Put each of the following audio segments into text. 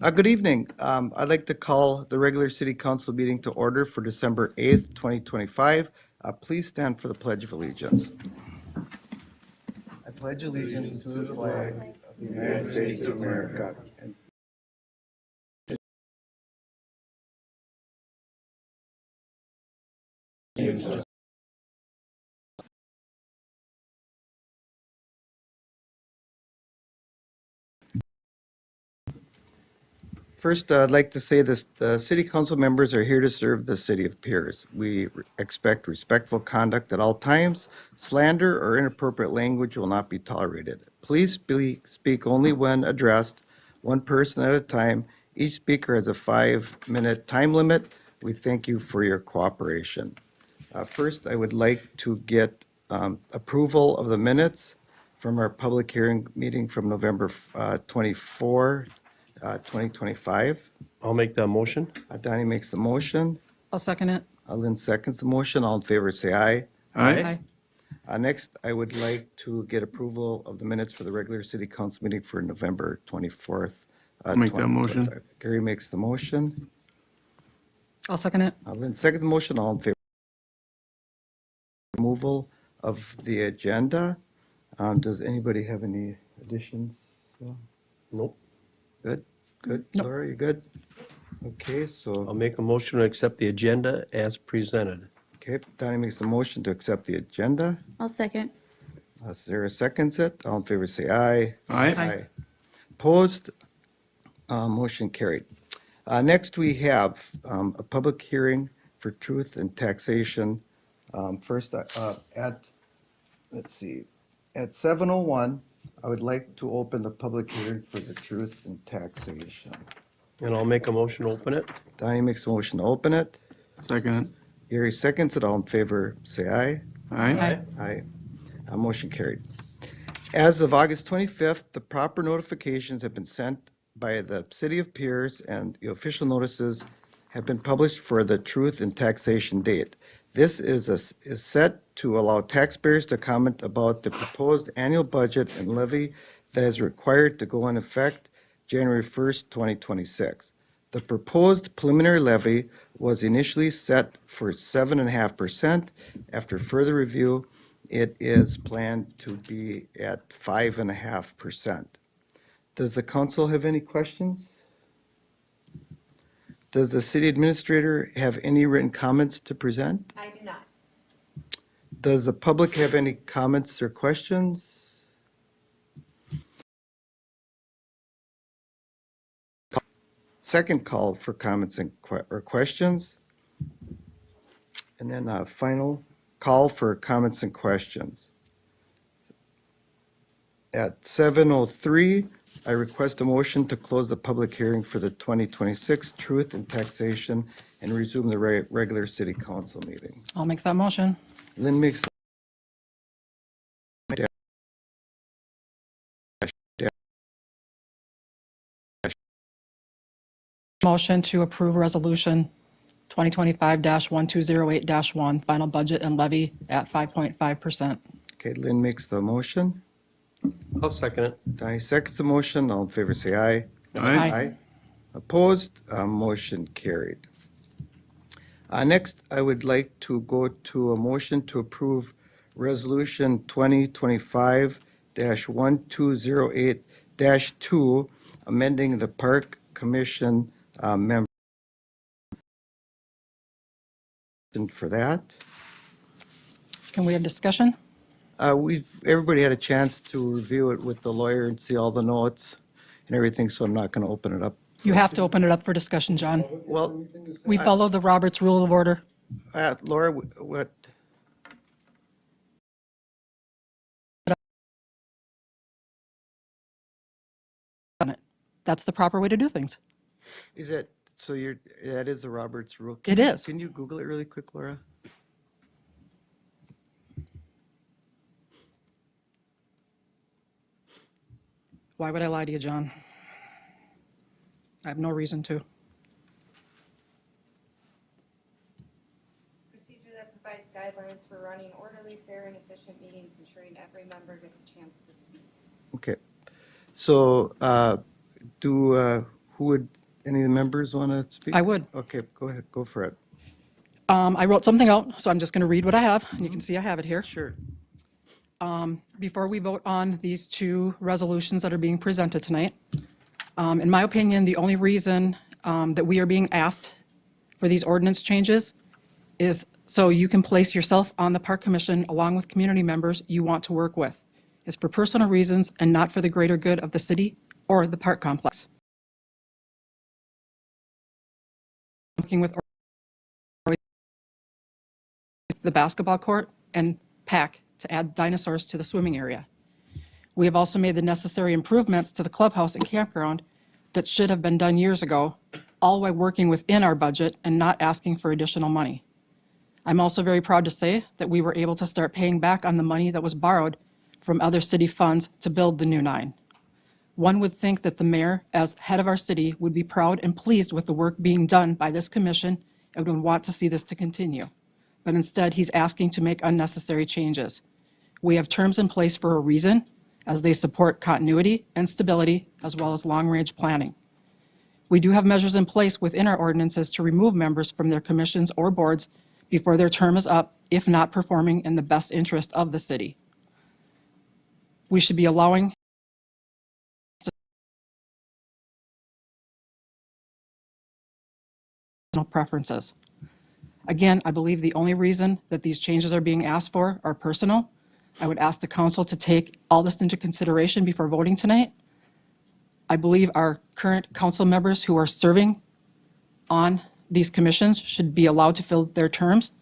Good evening. I'd like to call the regular city council meeting to order for December 8th, 2025. Please stand for the Pledge of Allegiance. I pledge allegiance to the flag of the United States of America and First, I'd like to say this, the city council members are here to serve the city of Pierz. We expect respectful conduct at all times. Slander or inappropriate language will not be tolerated. Please speak only when addressed, one person at a time. Each speaker has a 5-minute time limit. We thank you for your cooperation. First, I would like to get approval of the minutes from our public hearing meeting from November 24, 2025. I'll make that motion. Donnie makes the motion. I'll second it. Lynn seconds the motion. All in favor, say aye. Aye. Next, I would like to get approval of the minutes for the regular city council meeting for November 24th. I'll make that motion. 2025. Gary makes the motion. I'll second it. Lynn seconds the motion. All in favor. Removal of the agenda. Does anybody have any additions? Nope. Good. Nope. Laura, you good? Okay, I'll so, make a motion to accept the agenda as presented. okay, Donnie makes the motion to accept the agenda. I'll second. Sarah seconds it. All in favor, say aye. Aye. Opposed? Motion carried. Next, we have a public hearing for truth and taxation. First, let's see, at 7:01, I would like to open the public hearing for the truth and taxation. And I'll make a motion to open it. Donnie makes a motion to open it. Second. Gary seconds it. All in favor, say aye. Aye. Aye. Motion carried. As of August 25th, the proper notifications have been sent by the City of Pierz, and the official notices have been published for the truth and taxation date. This is set to allow taxpayers to comment about the proposed annual budget and levy that is required to go in effect January 1st, 2026. The proposed preliminary levy was initially set for 7.5%. After further review, it is planned to be at 5.5%. Does the council have any questions? Does the city administrator have any written comments to present? I do not. Does the public have any comments or questions? Second call for comments or questions. And then a final call for comments and questions. At 7:03, I request a motion to close the public hearing for the 2026 Truth and Taxation and resume the regular city council meeting. I'll make that motion. Lynn makes Motion to approve resolution 2025-1208-1, final budget and levy at 5.5%. Okay, Lynn makes the motion. I'll second it. Donnie seconds the motion. All in favor, say aye. Aye. Opposed? Motion carried. Next, I would like to go to a motion to approve Resolution 2025-1208-2, amending the Park Commission member for that. Can we have discussion? Everybody had a chance to review it with the lawyer and see all the notes and everything, so I'm not going to open it up. You have to open it up for discussion, John. Well, We follow the Roberts Rule of Order. Laura, what? That's the proper way to do things. Is it, so that is the Roberts rule? It is. Can you Google it really quick, Laura? Why would I lie to you, John? I have no reason to. Procedure that provides guidelines for running orderly, fair, and efficient meetings, ensuring every member gets a chance to speak. Okay. So, Who would, any of the members want to speak? I would. Okay, go ahead, go for it. I wrote something out, so I'm just going to read what I have, and you can see I have it here. Sure. Before we vote on these two resolutions that are being presented tonight, in my opinion, the only reason that we are being asked for these ordinance changes is so you can place yourself on the park commission along with community members you want to work with. It's for personal reasons and not for the greater good of the city or the park complex. Working with the basketball court and PAC to add dinosaurs to the swimming area. We have also made the necessary improvements to the clubhouse and campground that should have been done years ago, all while working within our budget and not asking for additional money. I'm also very proud to say that we were able to start paying back on the money that was borrowed from other city funds to build the new 9. One would think that the mayor, as head of our city, would be proud and pleased with the work being done by this commission and would want to see this to continue. But instead, he's asking to make unnecessary changes. We have terms in place for a reason, as they support continuity and stability, as well as long-range planning. We do have measures in place within our ordinances to remove members from their commissions or boards before their term is up, if not performing in the best interest of the city. We should be allowing preferences. Again, I believe the only reason that these changes are being asked for are personal. I would ask the council to take all this into consideration before voting tonight. I believe our current council members who are serving on these commissions should be allowed to fill their terms,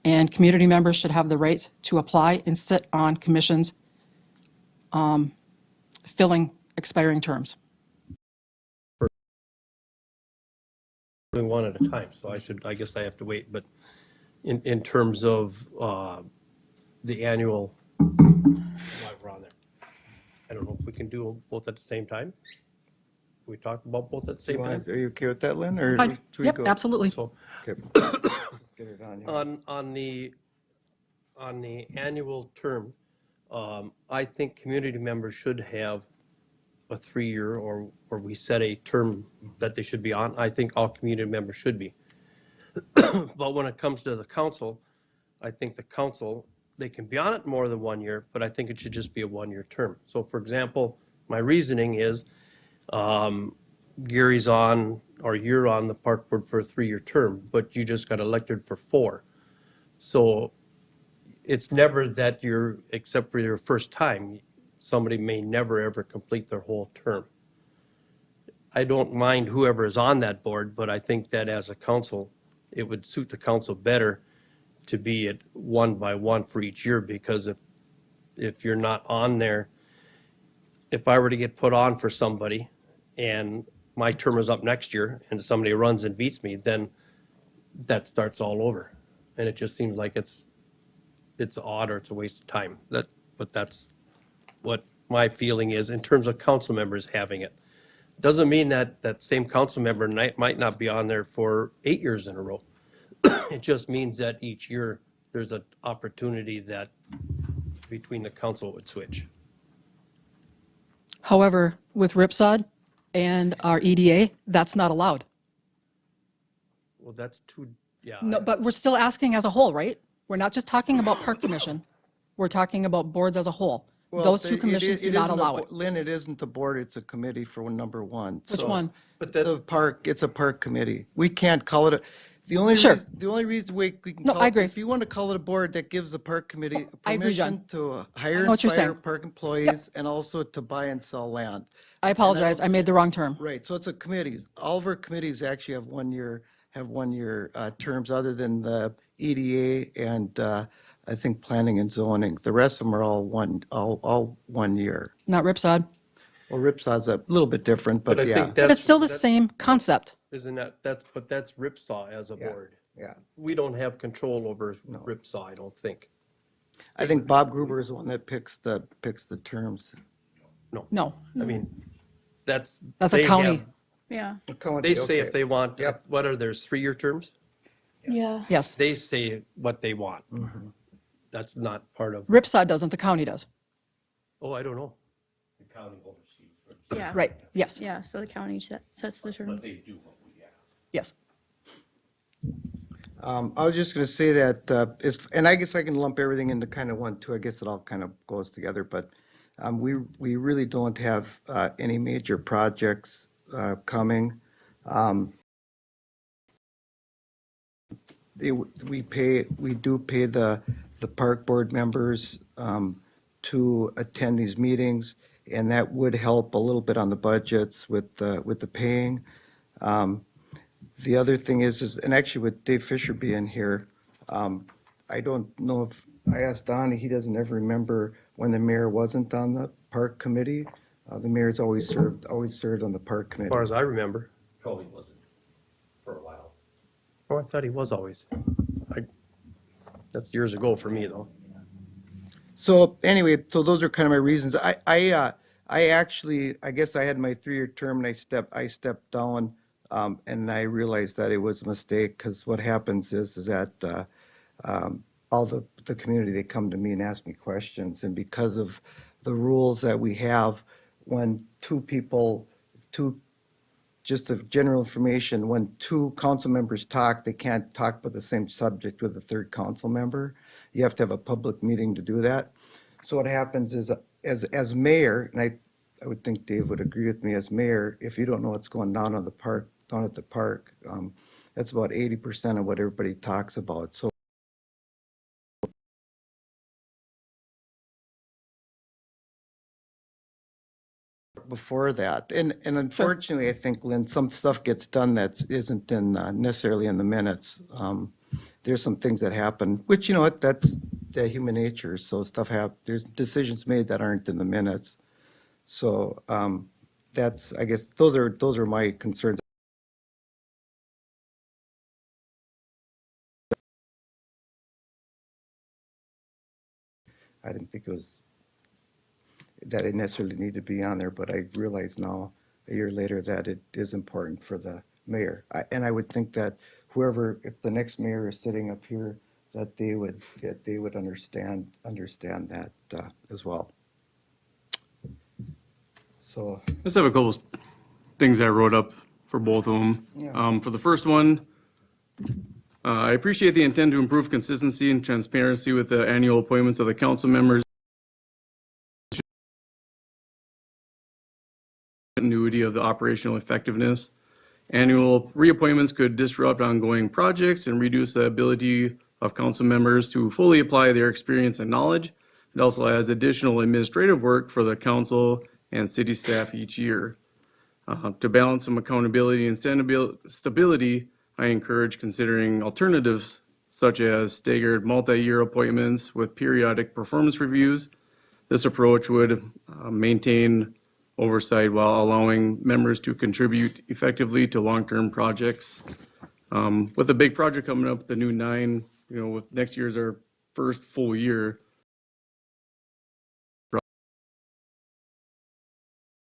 and community members should have the right to apply and sit on commissions filling expiring terms. Doing one at a time, so I guess I have to wait, but in terms of the annual, while we're on there, I don't know if we can do them both at the same time? We talk about both at the same time? Are you okay with that, Lynn, or? Fine. should we Yep, go? absolutely. So Okay. Let's get it on here. on the annual term, I think community members should have a 3-year, or we set a term that they should be on. I think all community members should be. But when it comes to the council, I think the council, they can be on it more than 1 year, but I think it should just be a 1-year term. So for example, my reasoning is Gary's on, or you're on the park board for a 3-year term, but you just got elected for 4. So it's never that you're, except for your first time, somebody may never ever complete their whole term. I don't mind whoever is on that board, but I think that as a council, it would suit the council better to be at 1 by 1 for each year, because if you're not on there, if I were to get put on for somebody and my term is up next year and somebody runs and beats me, then that starts all over. And it just seems like it's odd, or it's a waste of time. But that's what my feeling is in terms of council members having it. Doesn't mean that that same council member might not be on there for 8 years in a row. It just means that each year there's an opportunity that between the council would switch. However, with Ripsod and our EDA, that's not allowed. Well, that's too, yeah. No, but we're still asking as a whole, right? We're not just talking about park commission. We're talking about boards as a whole. Well, Those two it- commissions do it not isn't a allow bo- it. Lynn, it isn't the board, it's a committee for number 1. Which So one? But that, The park, it's a park committee. We can't call it the only Sure. reason, the only reason we can No, call I it, agree. if you want to call it a board, that gives the park committee I agree, John. permission to hire know what and you're fire saying. park employees and also to buy and sell land. I apologize, I made the wrong term. Right, so it's a committee. All of our committees actually have 1-year terms, other than the EDA and I think planning and zoning. The rest of them are all 1 year. Not Ripsod. Well, Ripsod's a little bit different, but but I yeah, think that's. But it's still the that's- same concept. Isn't but that's Ripsaw as a Yeah. board. yeah. We don't have control over Ripsaw, I don't think. I think Bob Gruber is the one that picks the terms. No, I mean, that's. that's a they county. have- Yeah, They say if they want, Yep. what are there's 3-year terms? yeah. Yes. They say what they want. Mm-hmm. That's not part of, Ripsod doesn't, the county does. oh, I don't know. The county oversees Ripside. Yeah. Right, yes, Yeah, so the county sets the terms. yes. I was just gonna say that, and I guess I can lump everything into kind of one, too. I guess it all kind of goes together, but we really don't have any major projects coming. We do pay the park board members to attend these meetings, and that would help a little bit on the budgets with the paying. The other thing is, and actually with Dave Fisher being here, I don't know if, I asked Donnie, he doesn't ever remember when the mayor wasn't on the park committee. The mayor's always served on the park As committee. far as I remember. Probably wasn't for a while. Oh, I thought he was always. That's years ago for me, though. So anyway, so those are kind of my reasons. I actually, I guess I had my 3-year term and I stepped down, and I realized that it was a mistake, because what happens is that all the community, they come to me and ask me questions, and because of the rules that we have, when just of general information, when 2 council members talk, they can't talk about the same subject with a 3rd council member. You have to have a public meeting to do that. So what happens is, as mayor, and I would think Dave would agree with me, as mayor, if you don't know what's going on at the park, that's about 80% of what everybody talks about. So before that, and unfortunately, I think, Lynn, some stuff gets done that isn't necessarily in the minutes. There's some things that happen, which, that's the human nature. So there's decisions made that aren't in the minutes. So I guess those are my concerns. I didn't think that it necessarily needed to be on there, but I realize now, a year later, that it is important for the mayor. And I would think that if the next mayor is sitting up here, that they would understand that as well. So, I just have a couple things I wrote up for both of them. Yeah. For the first one, I appreciate the intent to improve consistency and transparency with the annual appointments of the council members. Continuity of the operational effectiveness. Annual reappointments could disrupt ongoing projects and reduce the ability of council members to fully apply their experience and knowledge. It also adds additional administrative work for the council and city staff each year. To balance some accountability and stability, I encourage considering alternatives such as staggered multi-year appointments with periodic performance reviews. This approach would maintain oversight while allowing members to contribute effectively to long-term projects. With a big project coming up, the new 9, with next year's our first full year.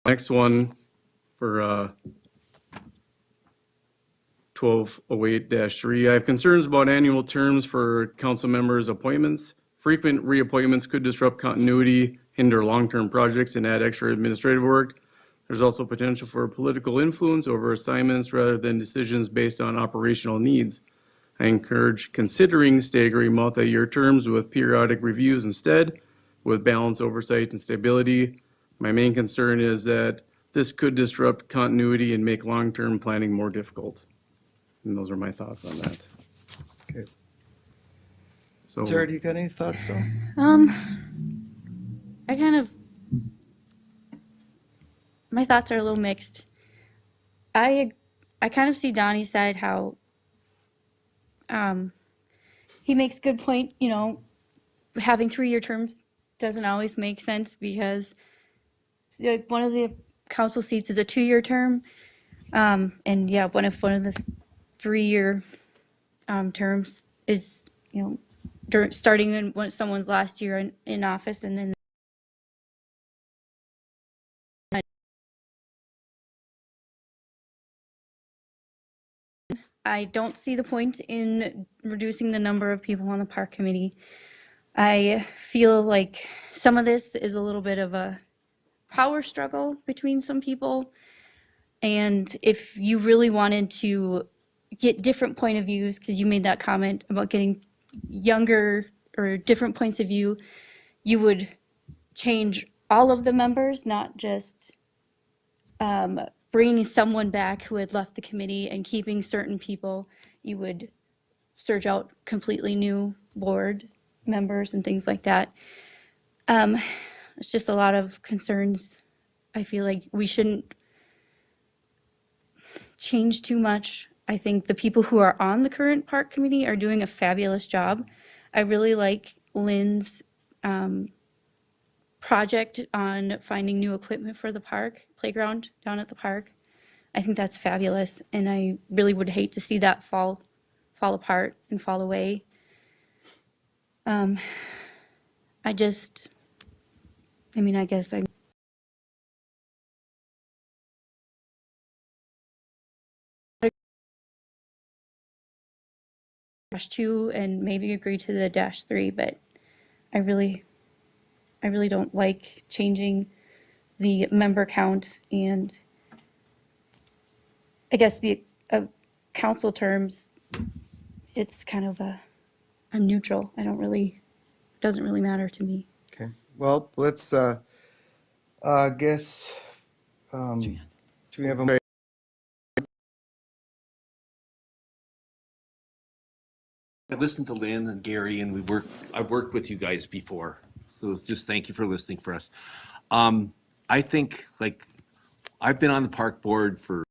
Next one for 1208-3. I have concerns about annual terms for council members' appointments. Frequent reappointments could disrupt continuity, hinder long-term projects, and add extra administrative work. There's also potential for political influence over assignments rather than decisions based on operational needs. I encourage considering staggering multi-year terms with periodic reviews instead, with balanced oversight and stability. My main concern is that this could disrupt continuity and make long-term planning more difficult. And those are my thoughts on that. okay. So, Sarah, do you got any thoughts, though? My thoughts are a little mixed. I kind of see Donnie's side, how he makes good point, having 3-year terms doesn't always make sense, because one of the council seats is a 2-year term. And yeah, one of the 3-year terms is, starting in someone's last year in office, and then I don't see the point in reducing the number of people on the park committee. I feel like some of this is a little bit of a power struggle between some people. And if you really wanted to get different point of views, because you made that comment about getting younger or different points of view, you would change all of the members, not just bringing someone back who had left the committee and keeping certain people. You would search out completely new board members and things like that. It's just a lot of concerns. I feel like we shouldn't change too much. I think the people who are on the current park committee are doing a fabulous job. I really like Lynn's project on finding new equipment for the park, playground down at the park. I think that's fabulous, and I really would hate to see that fall apart and fall away. I guess I -2 and maybe agree to the -3, but I really don't like changing the member count, and I guess the council terms, it's kind of I'm neutral. Doesn't really matter to me. Okay, well, let's, guess, do we have a? I listened to Lynn and Gary, and I've worked with you guys before, so it's just thank you for listening for us. I think, like, I've been on the park board for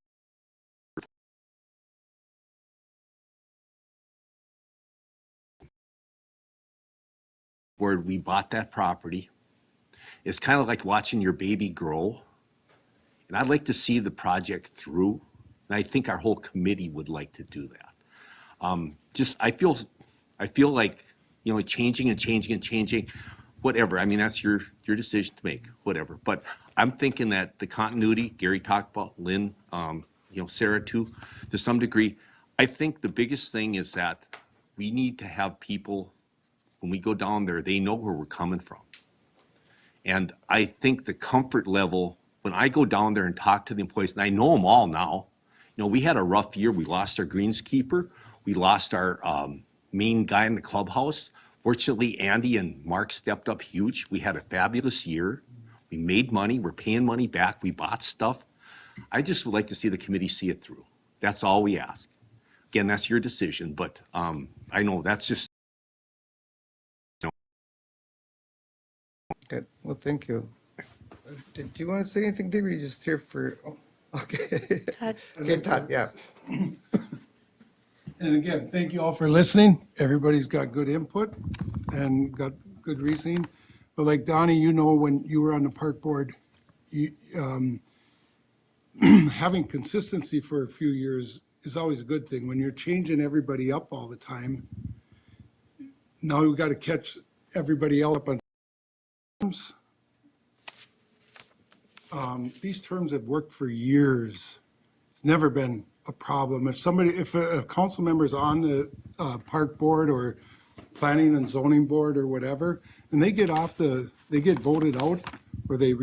where we bought that property. It's kind of like watching your baby grow, and I'd like to see the project through, and I think our whole committee would like to do that. I feel like, changing and changing and changing, whatever. I mean, that's your decision to make, whatever. But I'm thinking that the continuity, Gary talked about, Lynn, Sarah too, to some degree. I think the biggest thing is that we need to have people, when we go down there, they know where we're coming from. And I think the comfort level, when I go down there and talk to the employees, and I know them all now, we had a rough year. We lost our greenskeeper. We lost our main guy in the clubhouse. Fortunately, Andy and Mark stepped up huge. We had a fabulous year. We made money. We're paying money back. We bought stuff. I just would like to see the committee see it through. That's all we ask. Again, that's your decision, but I know that's just. Okay, well, thank you. Did you want to say anything, Dave, or you just here for, okay. Todd? Okay, Todd, yeah. And again, thank you all for listening. Everybody's got good input and got good reasoning. But like Donnie, when you were on the park board, having consistency for a few years is always a good thing. When you're changing everybody up all the time, now we've got to catch everybody else up on terms. These terms have worked for years. It's never been a problem. If a council member is on the park board or planning and zoning board or whatever, and they get voted out or they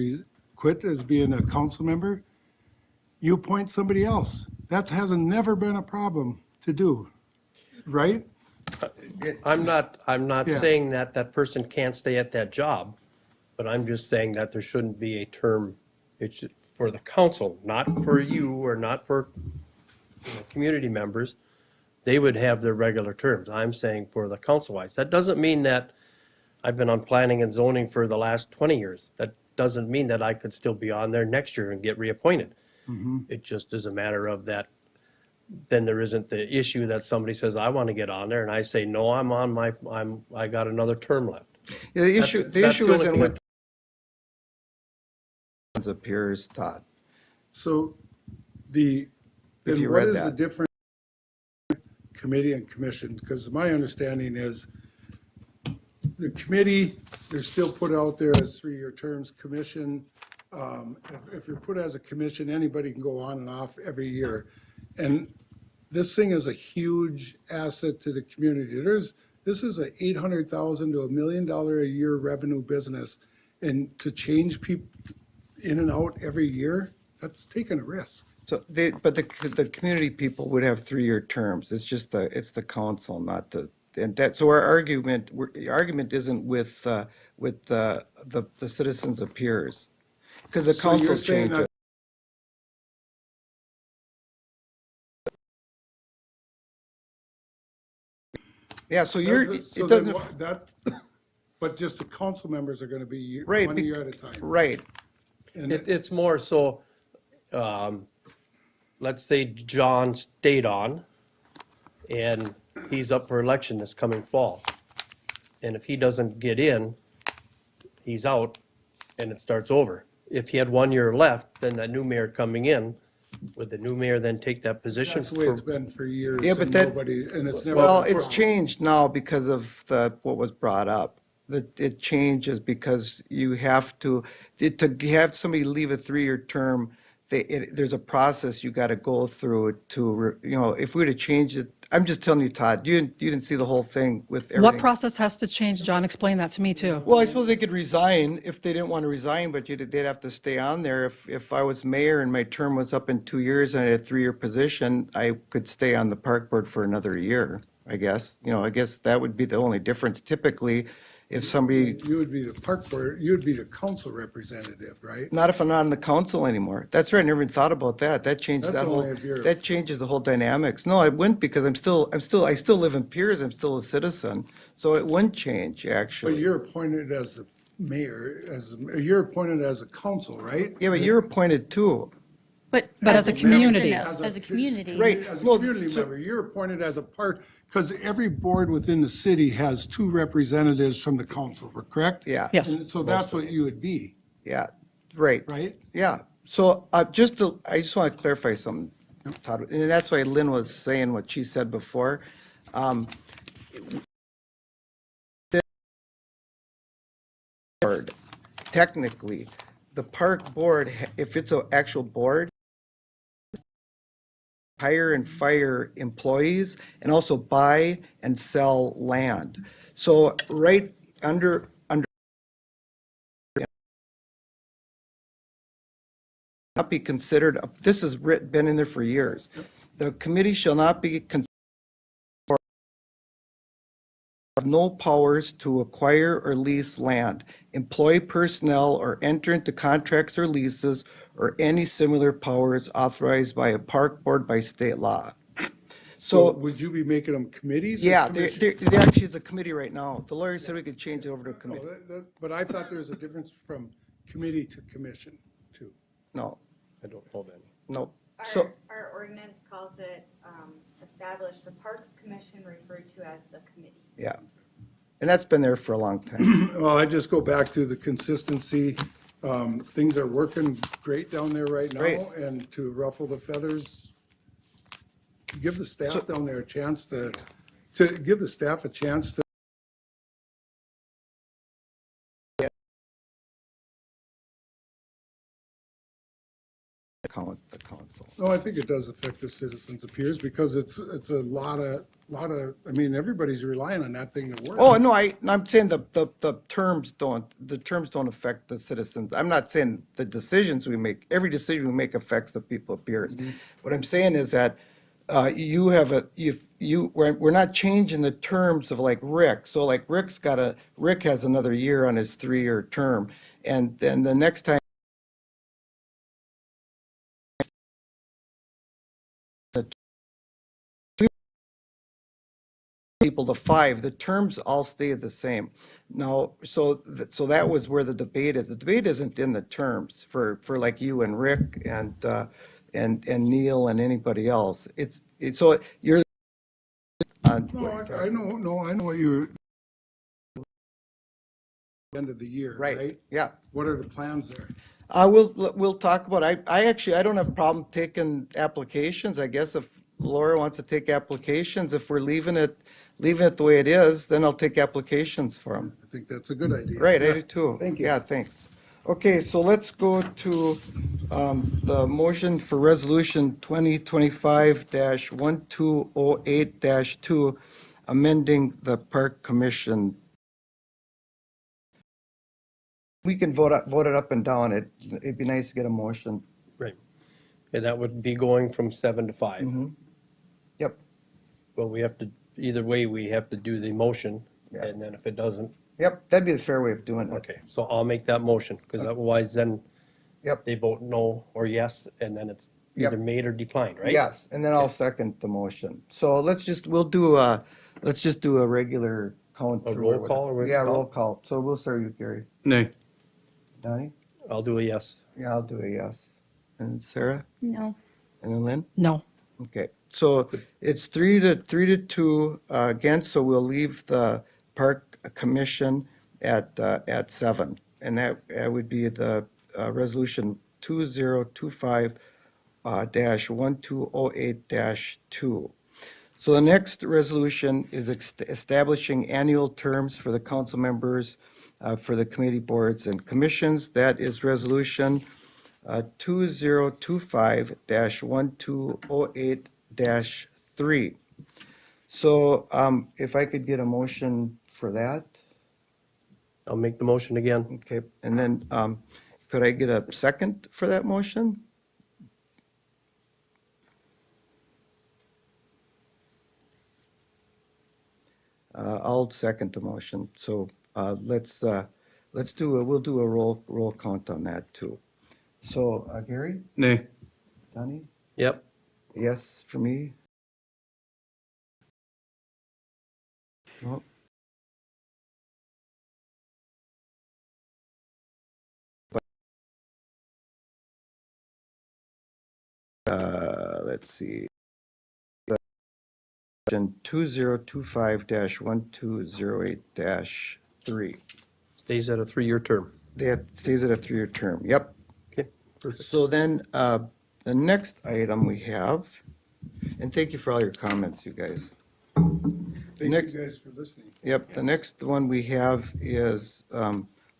quit as being a council member, you appoint somebody else. That hasn't never been a problem to do, right? I'm not Yeah. saying that that person can't stay at that job, but I'm just saying that there shouldn't be a term, for the council, not for you or not for community members. They would have their regular terms. I'm saying for the council-wise. That doesn't mean that I've been on planning and zoning for the last 20 years. That doesn't mean that I could still be on there next year and get reappointed. It just is a matter of that. Then there isn't the issue that somebody says, I want to get on there, and I say, no, I got another term left. Yeah, the issue That's the only isn't thing what appears, Todd. So If then you what read is the that. difference committee and commission? Because my understanding is the committee, they're still put out there as 3-year terms. Commission, if you're put as a commission, anybody can go on and off every year. And this thing is a huge asset to the community. This is a $800,000 to $1 million a year revenue business. And to change people, in and out every year, that's taking a risk. So but the community people would have 3-year terms. It's just it's the council, not and that, so our argument, the argument isn't with the citizens of Pierz. Because the So you're council saying changed that- it. Yeah, so it So then doesn't, but just the council members are gonna be right, 1 year at a time. right, And It's more so, let's say John stayed on and he's up for election this coming fall. And if he doesn't get in, he's out and it starts over. If he had 1 year left, then that new mayor coming in, would the new mayor then take that position? that's the way it's been for years. Yeah, but and that- nobody, and it's never. well, been a it's problem. changed now because of what was brought up. That it changes because you have to have somebody leave a 3-year term, there's a process you gotta go through if we were to change it, I'm just telling you, Todd, you didn't see the whole thing with everything. What process has to change, John? Explain that to me, too. Well, I suppose they could resign if they didn't want to resign, but they'd have to stay on there. If I was mayor and my term was up in 2 years and I had a 3-year position, I could stay on the park board for another year, I guess. I guess that would be the only difference. Typically, if somebody, You would be the park board, you would be the council representative, right? not if I'm not on the council anymore. That's right, I never even thought about that. That changes That's that whole, only if you're- that changes the whole dynamics. No, I wouldn't because I still live in Pierz, I'm still a citizen. So it wouldn't change, But actually. you're appointed as the mayor, you're appointed as a council, right? Yeah, but you're appointed too. But as a citizen, community. As a community. Right. As a No, community so- member, you're appointed as a part, because every board within the city has 2 representatives from the council, correct? Yeah. Yes. And so that's what you would be, Yeah, right. right? Yeah, so I just want to clarify something, Todd, and that's why Lynn was saying what she said before. Board, technically, the park board, if it's an actual board, hire and fire employees and also buy and sell land. So right under not be considered, this has been in there for years. The committee shall not be considered have no powers to acquire or lease land, employ personnel, or enter into contracts or leases, or any similar powers authorized by a park board by state law. So So, would you be making them committees? or yeah, commissions? there actually is a committee right now. The lawyer said we could change it over to a No, committee. But I thought there was a difference from committee to commission, too. No, I don't know that. no. So, Our ordinance calls it, established, the Parks Commission referred to as the committee. yeah. And that's been there for a long time. Well, I just go back to the consistency. Things are working great down there right Great. now, and to ruffle the feathers, give the staff down there a chance to give the staff a chance to. The council. No, I think it does affect the citizens of Pierz because it's a lot of, I mean, everybody's relying on that thing to work. Oh, no, I'm saying the terms don't affect the citizens. I'm not saying the decisions we make, every decision we make affects the people of Pierce. What I'm saying is that we're not changing the terms of like Rick. So like Rick has another year on his 3-year term. And then the next time people to 5, the terms all stay the same. Now, so that was where the debate is. The debate isn't in the terms for like you and Rick and Neil and anybody else. It's so you're. No, I know what you're. End of the year, Right, right? yeah. What are the plans there? We'll talk about, I don't have a problem taking applications. I guess if Laura wants to take applications, if we're leaving it the way it is, then I'll take applications for them. I think that's a good idea. Right, I Yeah. do too. Thank you. Yeah, thanks. Okay, so let's go to the motion for resolution 2025-1208-2, amending the park commission We can vote it up and down. It'd be nice to get a motion. Right. And that would be going from 7 to 5. Yep, Well, we have to, either way, we have to do the motion, Yeah. and then if it doesn't, yep, that'd be the fair way of doing it. okay, so I'll make that motion, because otherwise then Yep. they vote no or yes, and then it's Yep. either made or declined, right? Yes, and then I'll second the motion. So let's just do a regular count. A through roll or whatever. call or what do you Yeah, call roll it? call. So we'll start with Gary. Nay. Donnie? I'll do a yes. Yeah, I'll do a yes. And Sarah? No. And then Lynn? No. Okay, so it's 3-2 against, so we'll leave the park commission at 7. And that would be the resolution 2025 -1208-2. So the next resolution is establishing annual terms for the council members for the committee boards and commissions. That is resolution 2025-1208-3. So if I could get a motion for that, I'll make the motion again. okay, and then could I get a second for that motion? I'll second the motion. So we'll do a roll count on that too. So Gary, Nay. Donnie, Yep, yes for me. No. Let's see. 2025-1208-3. stays at a 3-year term. That stays at a 3-year term. Yep. Okay, perfect. So then, the next item we have, and thank you for all your comments, you guys. Thank Next- you guys for listening. Yep, the next one we have is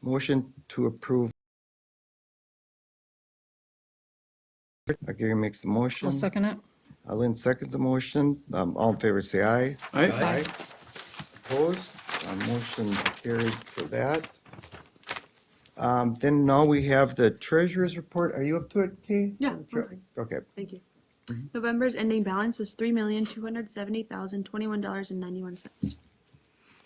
motion to approve. Gary makes the motion. I'll second it. Lynn seconds the motion. All in favor, say aye. Aye. Opposed? Motion carried for that. Then now we have the treasurer's report. Are you up to it, Kay? Yeah, I'm fine. Okay, Thank you. November's ending balance was $3,270,021.91.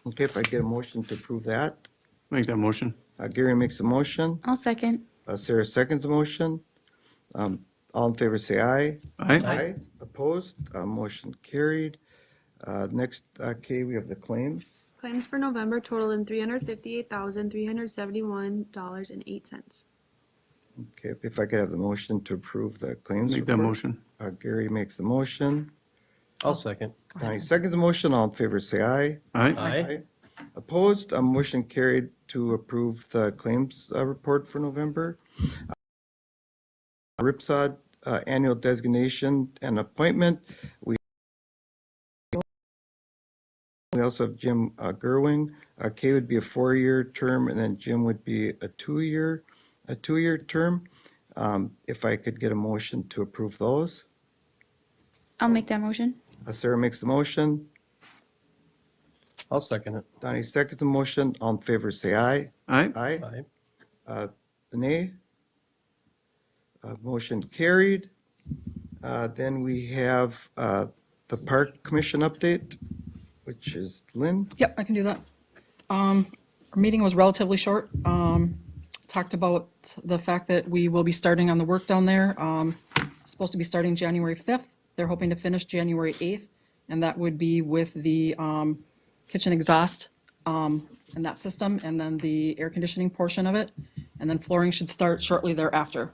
okay, if I get a motion to approve that. Make that motion. Gary makes a motion. I'll second. Sarah seconds the motion. All in favor, say aye. Aye. Opposed? Motion carried. Next, Kay, we have the claims. Claims for November totaled $358,371.08. Okay, if I could have the motion to approve the claims. Make that report. motion. Gary makes the motion. I'll second. Donnie seconds the motion. All in favor, say aye. Aye. Aye. Opposed? Motion carried to approve the claims report for November. RIPSOD annual designation and appointment. We also have Jim Gerwing. Kay would be a 4-year term, and then Jim would be a 2-year term. If I could get a motion to approve those. I'll make that motion. Sarah makes the motion. I'll second it. Donnie seconds the motion. All in favor, say aye. Aye. Aye. Aye. Nay. Motion carried. Then we have the Park Commission update, which is Lynn. Yep, I can do that. Our meeting was relatively short. Talked about the fact that we will be starting on the work down there. Supposed to be starting January 5th. They're hoping to finish January 8th, and that would be with the kitchen exhaust and that system, and then the air conditioning portion of it. And then flooring should start shortly thereafter.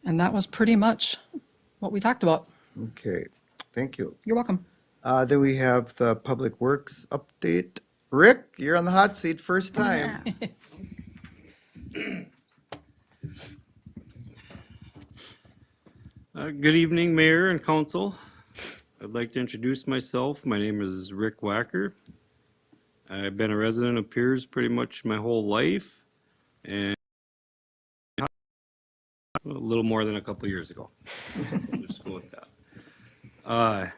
And that was pretty much what we talked about. Okay, thank you. You're welcome. Then we have the Public Works update. Rick, you're on the hot seat first time. Good evening, Mayor and Council. I'd like to introduce myself. My name is Rick Wacker. I've been a resident of Pierz pretty much my whole life, and a little more than a couple years ago. Just go with that. I'm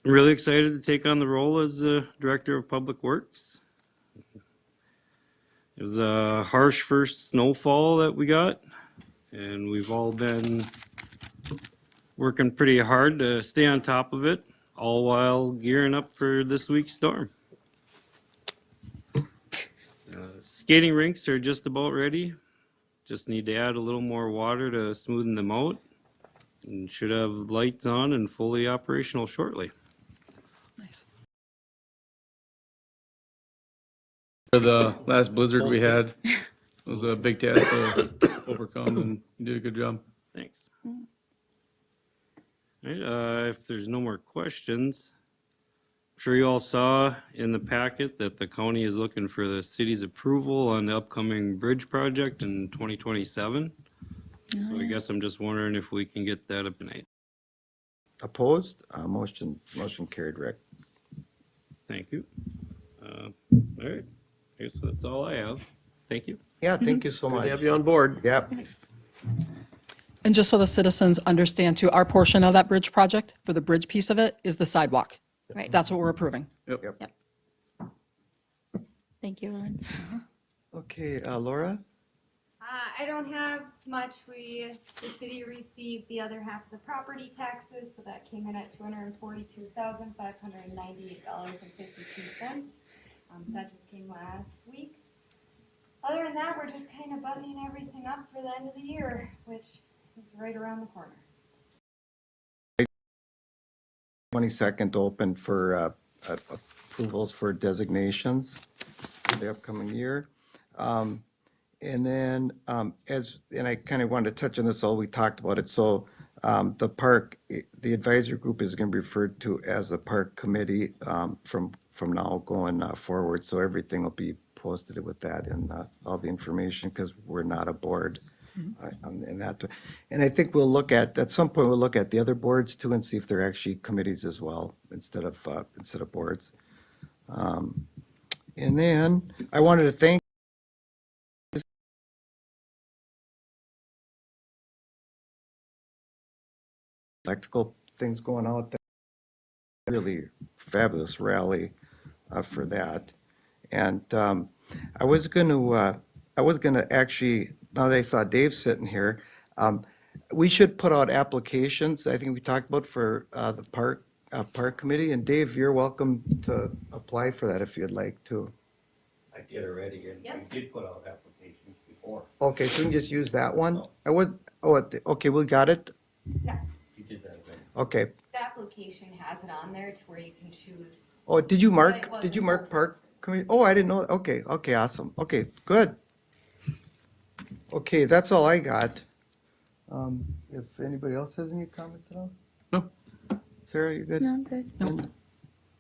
really excited to take on the role as Director of Public Works. It was a harsh first snowfall that we got, and we've all been working pretty hard to stay on top of it, all while gearing up for this week's storm. Skating rinks are just about ready. Just need to add a little more water to smoothen them out, and should have lights on and fully operational shortly. Nice. For the last blizzard we had, it was a big task to overcome, and you did a good job. Thanks. All right, if there's no more questions, I'm sure you all saw in the packet that the county is looking for the city's approval on the upcoming bridge project in 2027. So I guess I'm just wondering if we can get that up tonight. Opposed? Motion carried, Rick. Thank you. All right, I guess that's all I have. Thank you. Yeah, thank you so Good much. to have you on board. Yep. And just so the citizens understand too, our portion of that bridge project, for the bridge piece of it, is the sidewalk. Right. That's what we're approving. Yep. Thank you, Lauren. Okay, Laura? I don't have much. The city received the other half of the property taxes, so that came in at $242,598.52. That just came last week. Other than that, we're just kind of buttoning everything up for the end of the year, which is right around the corner. 22nd open for approvals for designations for the upcoming year. And then, and I kind of wanted to touch on this, all we talked about it. So the park, the advisory group is going to be referred to as the park committee from now going forward. So everything will be posted with that and all the information, because we're not a board in that. And I think we'll look at some point, we'll look at the other boards too and see if they're actually committees as well instead of boards. And then I wanted to thank electrical things going out there. Really fabulous rally for that. And I was gonna actually, now that I saw Dave sitting here, we should put out applications, I think we talked about for the park committee. And Dave, you're welcome to apply for that if you'd like to. I did already, and Yep. we did put out applications before. Okay, so we can just use that one? Okay, we got it? You did that already. Okay. The application has it on there to where you can choose. Oh, did you But it mark wasn't. park committee? Oh, I didn't know. Okay, awesome. Okay, good. Okay, that's all I got. If anybody else has any comments at all? No. Sarah, you good? No, I'm good.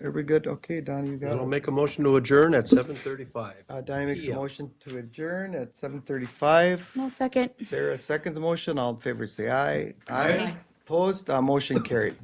Everybody good? Okay, Donnie, you got Then I'll it? make a motion to adjourn at 7:35. Donnie makes a Yeah. motion to adjourn at 7:35. No, second. Sarah seconds the motion. All in favor, say aye. Aye. Opposed? Motion carried.